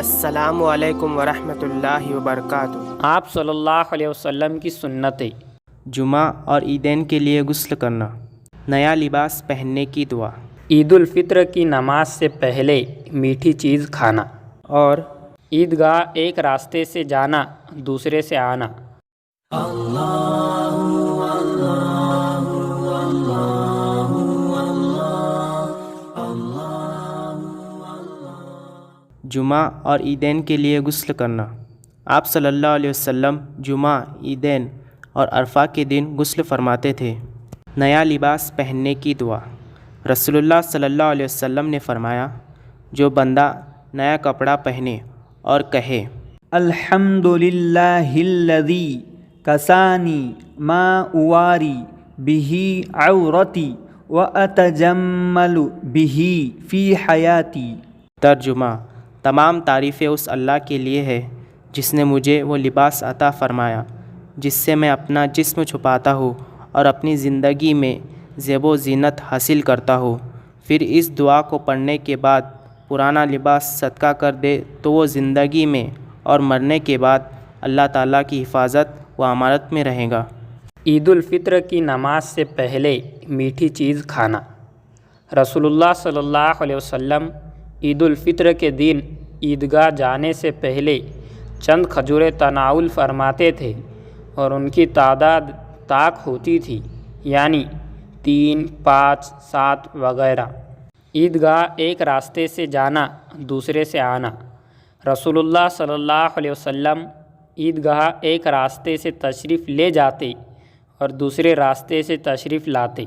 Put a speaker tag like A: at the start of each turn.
A: السلام علیکم ورحمۃ اللہ وبرکاتہ۔
B: آپ صلی اللہ علیہ وسلم کی سنتیں۔
A: جمعہ اور عیدین کے لیے غسل کرنا، نیا لباس پہننے کی دعا،
B: عید الفطر کی نماز سے پہلے میٹھی چیز کھانا،
A: اور
B: عیدگاہ ایک راستے سے جانا دوسرے سے آنا۔
A: جمعہ اور عیدین کے لیے غسل کرنا۔ آپ صلی اللہ علیہ وسلم جمعہ، عیدین اور عرفہ کے دن غسل فرماتے تھے۔ نیا لباس پہننے کی دعا۔ رسول اللہ صلی اللہ علیہ وسلم نے فرمایا، جو بندہ نیا کپڑا پہنے اور کہے
C: الحمد للہ الذی کسانی ما اواری بہ عورتی واتجمل بہ فی حیاتی۔
A: ترجمہ: تمام تعریفیں اس اللہ کے لیے ہے جس نے مجھے وہ لباس عطا فرمایا جس سے میں اپنا جسم چھپاتا ہوں اور اپنی زندگی میں زیب و زینت حاصل کرتا ہوں۔ پھر اس دعا کو پڑھنے کے بعد پرانا لباس صدقہ کر دے تو وہ زندگی میں اور مرنے کے بعد اللہ تعالیٰ کی حفاظت و امانت میں رہے گا۔
B: عید الفطر کی نماز سے پہلے میٹھی چیز کھانا۔ رسول اللہ صلی اللہ علیہ وسلم عید الفطر کے دن عیدگاہ جانے سے پہلے چند کھجوریں تناول فرماتے تھے اور ان کی تعداد طاق ہوتی تھی، یعنی 3، 5، 7 وغیرہ۔ عیدگاہ ایک راستے سے جانا دوسرے سے آنا۔ رسول اللہ صلی اللہ علیہ وسلم عیدگاہ ایک راستے سے تشریف لے جاتے اور دوسرے راستے سے تشریف لاتے۔